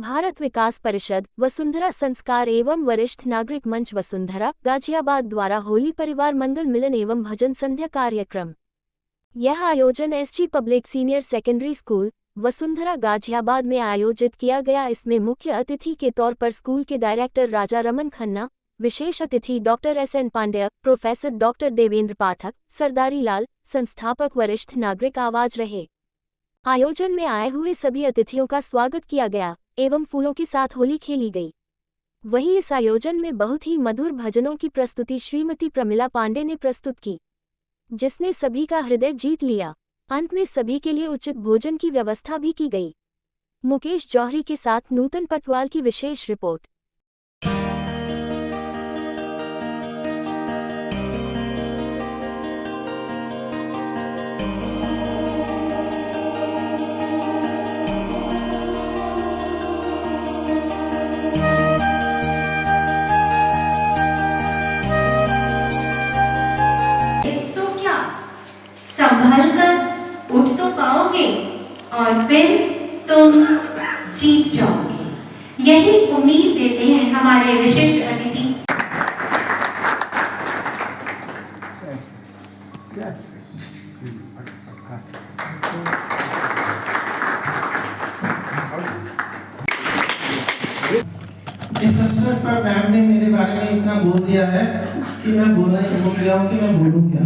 भारत विकास परिषद, वसुंधरा संस्कार एवं वरिष्ठ नागरिक मंच वसुंधरा गाजियाबाद द्वारा होली परिवार मंगल मिलन एवं भजन संध्या कार्यक्रम। यह आयोजन SG public senior secondary school Vasundhara Ghaziabad में आयोजित किया गया। इसमें मुख्य अतिथि के तौर पर स्कूल के डायरेक्टर राजा रमन खन्ना, विशेष अतिथि doctor SN Pandey, professor doctor Devendra Pathak, Sardari Lal, संस्थापक वरिष्ठ नागरिक आवाज रहे। आयोजन में आए हुए सभी अतिथियों का स्वागत किया गया एवं फूलों के साथ होली खेली गई। वहीं इस आयोजन में बहुत ही मधुर भजनों की प्रस्तुति श्रीमती प्रमिला पांडे ने प्रस्तुत की, जिसने सभी का हृदय जीत लिया। अंत में सभी के लिए उचित भोजन की व्यवस्था भी की गई। मुकेश जौहरी के साथ नूतन पटवाल की विशेष रिपोर्ट। संभल कर उठ तो पाओगे और फिर तुम जीत जाओगे, यही उम्मीद देते हैं हमारे विशिष्ट अतिथि। इस अवसर पर मैम ने मेरे बारे में इतना बोल दिया है कि मैं बोलना ही भूल गया हूँ कि मैं बोलूँ क्या।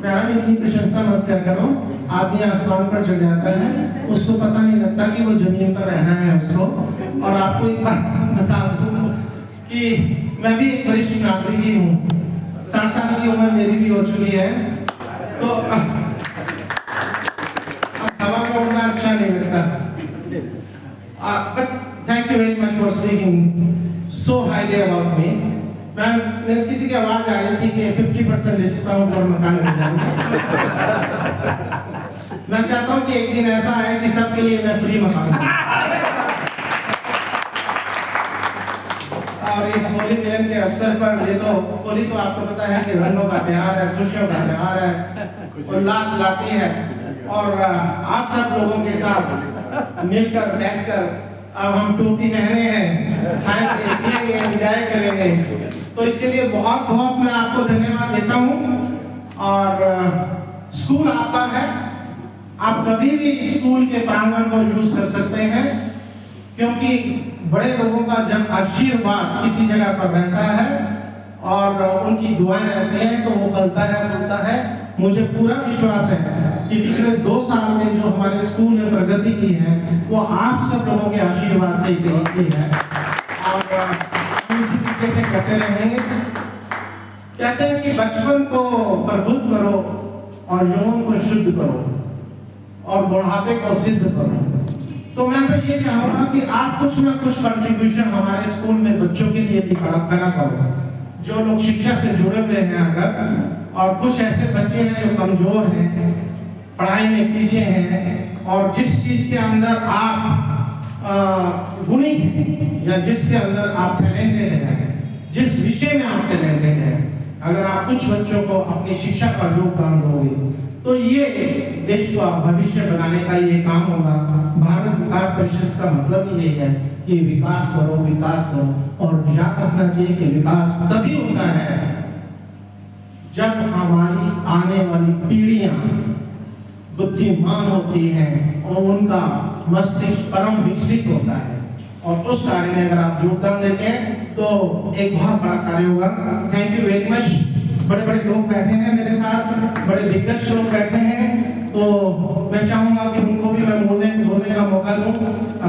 मैम इतनी प्रशंसा मत क्या करो, आदमी आसमान पर चढ़ जाता है, उसको पता नहीं लगता कि वो जमीन पर रहना है उसको। और आपको एक बात बता दूं कि मैं भी एक वरिष्ठ नागरिक ही हूँ, 60 साल की उम्र मेरी भी हो चुकी है, तो अब हवा में उड़ना अच्छा नहीं लगता। But thank you very much for speaking so highly about me. Ma'am, किसी की आवाज आ रही थी कि 50% डिस्काउंट और मकान मिल जाएंगे। मैं चाहता हूँ कि एक दिन ऐसा आए कि सबके लिए मैं फ्री मकान दूं। और इस होली मिलन के अवसर पर ये तो होली तो आपको पता है कि रंगों का त्योहार है, खुशियों का त्योहार है, उल्लास लाती है। और आप सब लोगों के साथ मिलकर बैठकर अब हम टोपी पहने हैं, खाएंगे पिएंगे एंजॉय करेंगे, तो इसके लिए बहुत बहुत मैं आपको धन्यवाद देता हूँ। और स्कूल आपका है, आप कभी भी स्कूल के प्रांगण को यूज कर सकते हैं, क्योंकि बड़े लोगों का जब आशीर्वाद किसी जगह पर रहता है और उनकी दुआएं रहती हैं तो वो फलता है फूलता है। मुझे पूरा विश्वास है कि पिछले 2 साल में जो हमारे स्कूल ने प्रगति की है वो आप सब लोगों के आशीर्वाद से ही की है, और इसी तरीके से करते रहेंगे। कहते हैं कि बचपन को प्रबुद्ध करो और यौवन को शुद्ध करो और बुढ़ापे को सिद्ध करो। तो मैं तो ये चाहूंगा कि आप कुछ ना कुछ कंट्रीब्यूशन हमारे स्कूल में बच्चों के लिए भी करा करो, जो लोग शिक्षा से जुड़े हुए हैं अगर, और कुछ ऐसे बच्चे हैं जो कमजोर हैं, पढ़ाई में पीछे हैं, और जिस चीज के अंदर आप गुणी हैं या जिसके अंदर आप टैलेंटेड हैं, जिस विषय में आप टैलेंटेड हैं, अगर आप कुछ बच्चों को अपनी शिक्षा का योगदान दोगे तो ये देश का भविष्य बनाने का ये काम होगा। भारत विकास परिषद का मतलब ये है कि विकास करो, और याद रखना चाहिए कि विकास तभी होता है जब हमारी आने वाली पीढ़ियां बुद्धिमान होती हैं और उनका मस्तिष्क परम विकसित होता है, और उस कार्य में अगर आप योगदान देते हैं तो एक बहुत बड़ा कार्य होगा। Thank you very much. बड़े बड़े लोग बैठे हैं मेरे साथ, बड़े दिग्गज लोग बैठे हैं, तो मैं चाहूंगा कि उनको भी मैं बोलने का मौका दूं।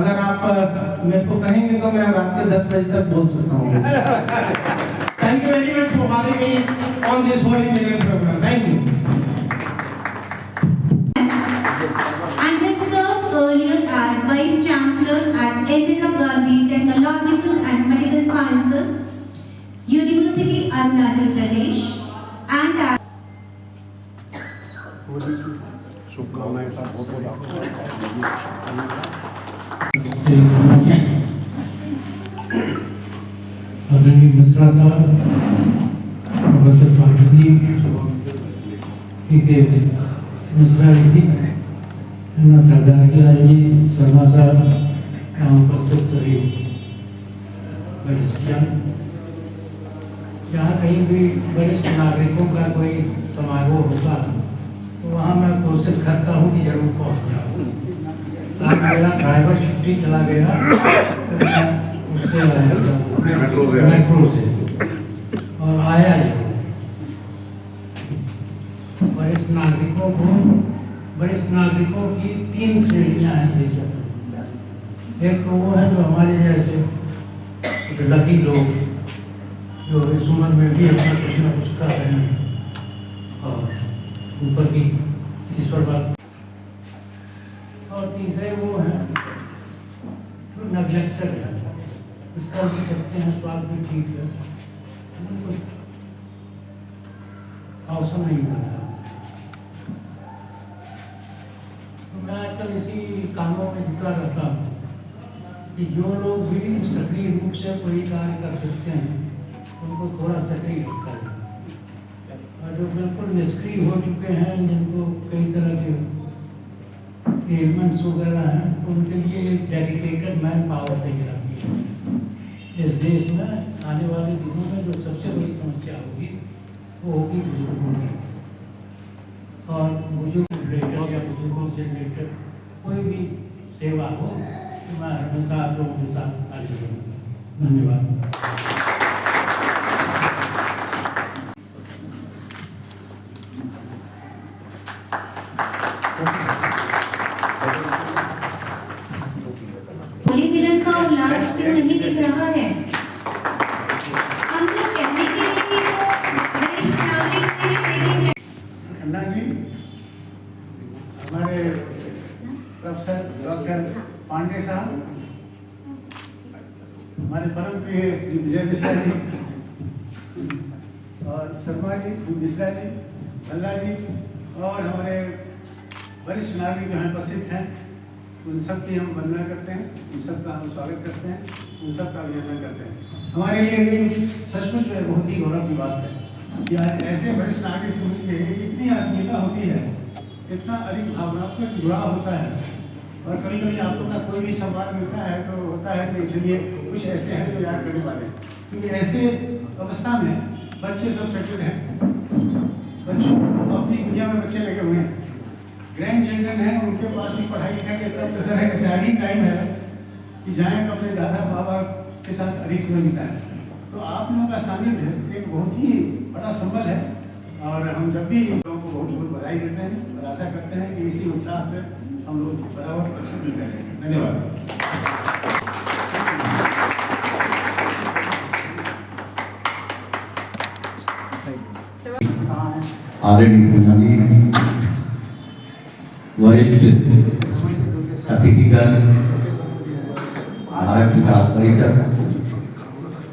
अगर आप मेरे को कहेंगे तो मैं रात के 10 बजे तक बोल सकता हूँ। Thank you very much for having me on this holy million program. Thank you. And has served earlier as Vice Chancellor at Indira Gandhi Technological and Medical Sciences University, Arunachal Pradesh, and as शुभकामनाएं सब बहुत आदरणीय मिश्रा साहब, professor Pathak ji, Mishra ji, सरदार लाल जी, शर्मा साहब, यहाँ उपस्थित सभी वरिष्ठजन, जहाँ कहीं भी वरिष्ठ नागरिकों का कोई समारोह होगा तो वहाँ मैं कोशिश करता हूँ कि जरूर पहुँच जाऊँ। आज मेरा ड्राइवर छुट्टी चला गया तो मैं उससे मेट्रो से और आया जरूर। वरिष्ठ नागरिकों की 3 श्रेणियाँ हैं देश। एक तो वो है जो हमारे जैसे कुछ लकी लोग जो इस उम्र में भी अपना कुछ न कुछ कर रहे हैं और ऊपर की ईश्वर बात। और तीसरे वो हैं जो नेग्लेक्टेड है, कुछ कर भी सकते हैं, स्वास्थ्य भी ठीक है, कुछ अवसर नहीं मिलता। तो मैं आजकल इसी कामों में जुटा रहता हूँ कि जो लोग भी सक्रिय रूप से कोई कार्य कर सकते हैं उनको थोड़ा सक्रिय करें, और जो बिल्कुल निष्क्रिय हो चुके हैं, जिनको कई तरह के एलिमेंट्स वगैरह हैं, तो उनके लिए एक डेडिकेटेड मैन पावर चाहिए रहती है। इस देश में आने वाले दिनों में जो सबसे बड़ी समस्या होगी वो होगी बुजुर्गों की, और बुजुर्ग रिलेटेड या बुजुर्गों से रिलेटेड कोई भी सेवा हो तो मैं हमेशा आप लोगों के साथ कार्य करूँगा। धन्यवाद। होली मिलन का उल्लास क्यों नहीं दिख रहा है? हम लोग कहने के लिए कि वो वरिष्ठ नागरिक हैं, लेकिन अन्ना जी, हमारे प्रोफेसर डॉक्टर पांडे साहब, हमारे परम प्रिय श्री विजय मिश्रा जी और शर्मा जी, मिश्रा जी, भल्ला जी और हमारे वरिष्ठ नागरिक जो हैं उपस्थित हैं, उन सब की हम वंदना करते हैं, उन सब का हम स्वागत करते हैं, उन सब का अभिनंदन करते हैं। हमारे लिए ये सचमुच में बहुत ही गौरव की बात है कि आज ऐसे वरिष्ठ नागरिक से मिलकर इतनी आत्मीयता होती है, इतना अधिक भावनात्मक जुड़ाव होता है, और कभी कभी आपको का कोई भी संवाद मिलता है तो होता है कि चलिए कुछ ऐसे हैं जो याद करने वाले, क्योंकि ऐसे अवस्था में बच्चे सब सेटल्ड हैं, बच्चों अपनी दुनिया में बच्चे लगे हुए हैं, ग्रैंड चिल्ड्रन हैं, उनके पास ही पढ़ाई लिखाई का इतना प्रेशर है कि सारी टाइम है कि जाएँ तो अपने दादा बाबा के साथ अधिक समय बिताएं। तो आप लोगों का सानिध्य एक बहुत ही बड़ा संबल है, और हम जब भी लोगों को बहुत बहुत बधाई देते हैं और आशा करते हैं कि इसी उत्साह से हम लोग बराबर प्रदर्शन भी करेंगे। धन्यवाद। आदरणीय वरिष्ठ अतिथिगण, भारत विकास परिषद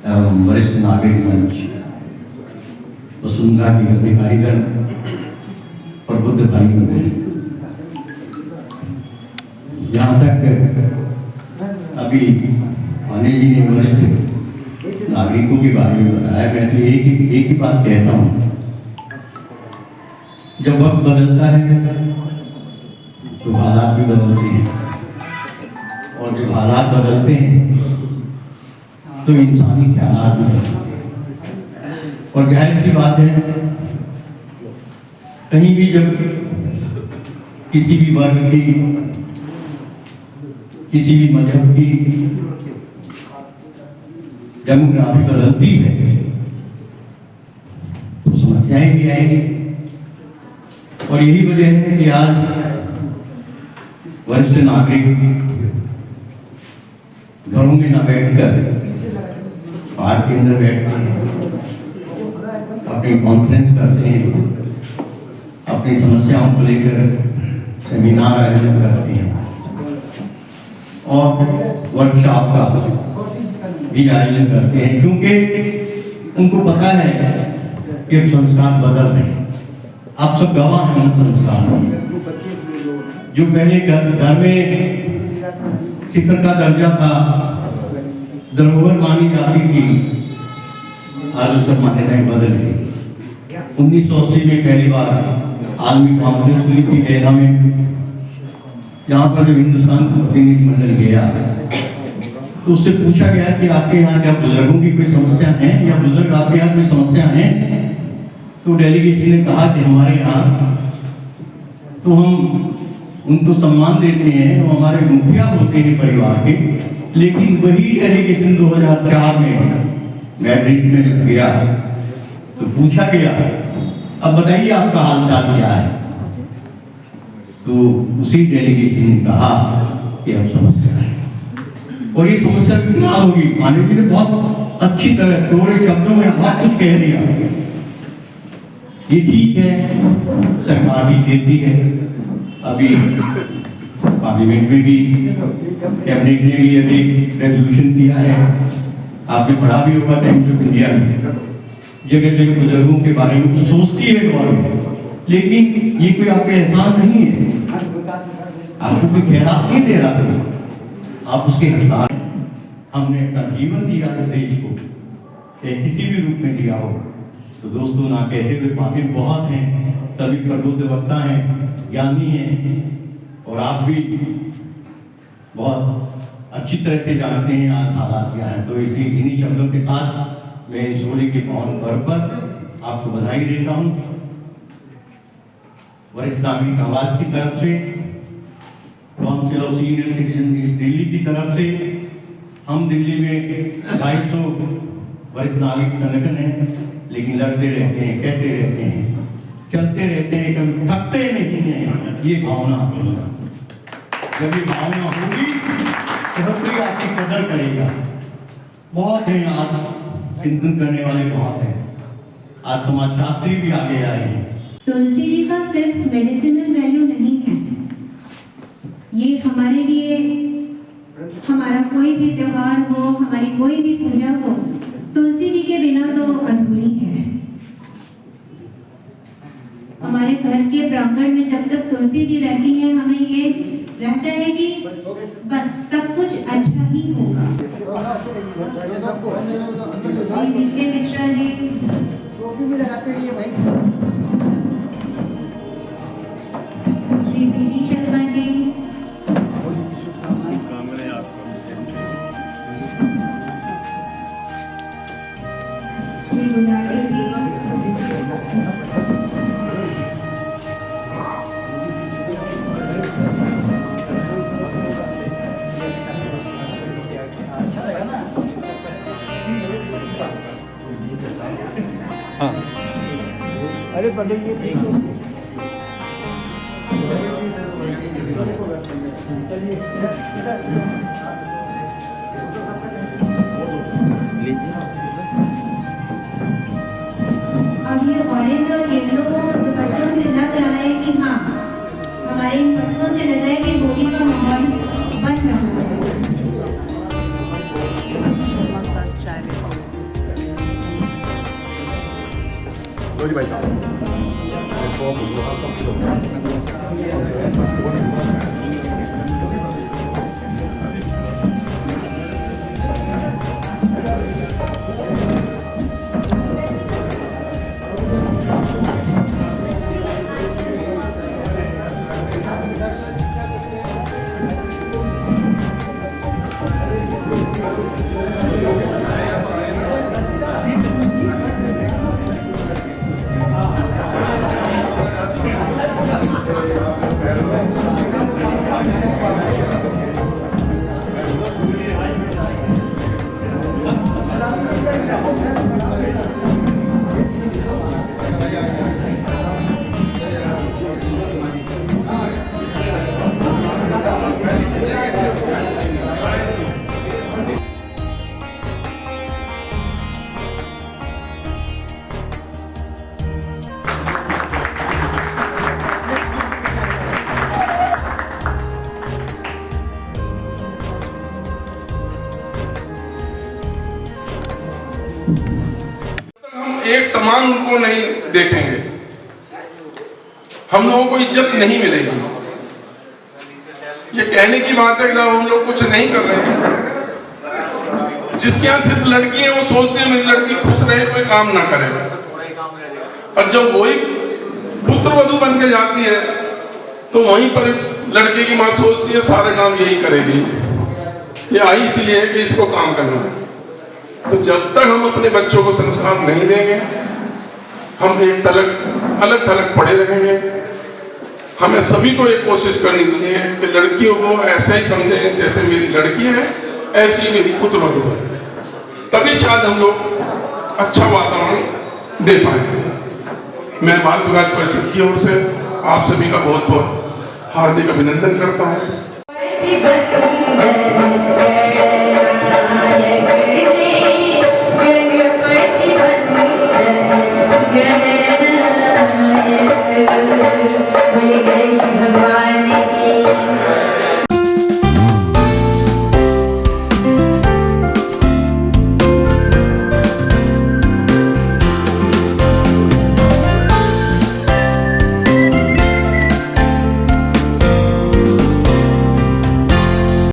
एवं वरिष्ठ नागरिक मंच, वसुंधरा के अधिकारीगण और बुद्ध भाई बहन, यहाँ तक अभी पांडे जी ने वरिष्ठ नागरिकों के बारे में बताया। मैं तो एक ही बात कहता हूँ, जब वक्त बदलता है तो हालात भी बदलते हैं, और जब हालात बदलते हैं तो इंसानी ख्यालात भी बदलते हैं। और जाहिर सी बात है, कहीं भी जब किसी भी वर्ग की, किसी भी मजहब की डेमोग्राफी बदलती है तो समस्याएं भी आएंगी। और यही वजह है कि आज वरिष्ठ नागरिक घरों में न बैठकर पार्क के अंदर बैठते हैं, अपनी कॉन्फ्रेंस करते हैं, अपनी समस्याओं को लेकर सेमिनार आयोजन करते हैं और वर्कशॉप का भी आयोजन करते हैं, क्योंकि उनको पता है कि संस्कार बदल रहे हैं। आप सब गवाह हैं उन संस्कारों, जो पहले घर में शिखर का दर्जा था, धरोहर मानी जाती थी, आज उसका मान्यताएं बदल गई। 1980 में पहली बार आलमी कॉन्फ्रेंस हुई थी vienna में, जहाँ पर जब हिंदुस्तान का प्रतिनिधिमंडल गया तो उससे पूछा गया कि आपके यहाँ क्या बुजुर्गों की कोई समस्या है या बुजुर्ग आपके यहाँ कोई समस्या है? तो डेलीगेशन ने कहा कि हमारे यहाँ तो हम उनको सम्मान देते हैं, वो हमारे मुखिया होते हैं परिवार के, लेकिन वही डेलीगेशन 2004 में मैड्रिड में जब गया तो पूछा गया अब बताइए आपका हाल चाल क्या है? तो उसी डेलीगेशन ने कहा कि अब समस्या है और ये समस्या विकराल होगी। पांडे जी ने बहुत अच्छी तरह थोड़े शब्दों में बहुत कुछ कह दिया। ये ठीक है, सरकार भी कहती है, अभी पार्लियामेंट में भी कैबिनेट ने भी अभी रेजोल्यूशन किया है, आपने पढ़ा भी होगा टाइम्स ऑफ इंडिया में, जगह जगह बुजुर्गों के बारे में कुछ सोचती है गवर्नमेंट, लेकिन ये कोई आपके एहसान नहीं है, आपको कोई खैरात नहीं दे रहा, आप उसके हकदार। हमने अपना जीवन दिया है देश को, चाहे किसी भी रूप में दिया हो। तो दोस्तों, ना कहते हुए बातें बहुत हैं, सभी प्रबुद्ध वक्ता हैं, ज्ञानी हैं, और आप भी बहुत अच्छी तरह से जानते हैं आज हालात क्या है। तो इसी इन्हीं शब्दों के साथ मैं इस होली के पावन पर्व पर आपको बधाई देता हूँ। वरिष्ठ नागरिक आवाज की तरफ से, काउंसिल ऑफ सीनियर सिटीजन इस दिल्ली की तरफ से, हम दिल्ली में 250 वरिष्ठ नागरिक संगठन हैं, लेकिन लड़ते रहते हैं, कहते रहते हैं, चलते रहते हैं, कभी थकते नहीं हैं। ये भावना, जब ये भावना होगी तो हर कोई आपकी कदर करेगा। बहुत है आज चिंतन करने वाले, बहुत हैं, आज समाजशास्त्री भी आगे आए हैं। तुलसी जी का सिर्फ मेडिसिनल वैल्यू नहीं है, ये हमारे लिए, हमारा कोई भी त्योहार हो, हमारी कोई भी पूजा हो, तुलसी जी के बिना तो अधूरी है। हमारे घर के प्रांगण में जब तक तुलसी जी रहती है, हमें ये रहता है कि बस सब कुछ अच्छा ही होगा। मिश्रा जी, शर्मा जी, अरे पहले ये देखो अब ये ऑरेंज और येलो दुपट्टों से लग रहा है कि हाँ, हमारे इन पत्तों से लग रहा है कि होली का माहौल बन रहा है। जी भाई साहब एक समान उनको नहीं देखेंगे, हम लोगों को इज्जत नहीं मिलेगी। ये कहने की बात है कि जब हम लोग कुछ नहीं कर रहे हैं, जिसके यहाँ सिर्फ लड़की है वो सोचते हैं मेरी लड़की खुश रहे, कोई काम ना करे, और जब वही पुत्र वधू बन के जाती है तो वहीं पर लड़के की माँ सोचती है सारे काम यही करेगी। ये आई इसलिए है कि इसको काम करना है। तो जब तक हम अपने बच्चों को संस्कार नहीं देंगे, हम एक अलग थलग पड़े रहेंगे। हमें सभी को एक कोशिश करनी चाहिए कि लड़कियों को ऐसे ही समझें जैसे मेरी लड़की है, ऐसी मेरी पुत्रवधू है। तभी शायद हम लोग अच्छा वातावरण दे पाएंगे। मैं बाल विकास परिषद की ओर से आप सभी का बहुत बहुत हार्दिक अभिनंदन करता हूँ।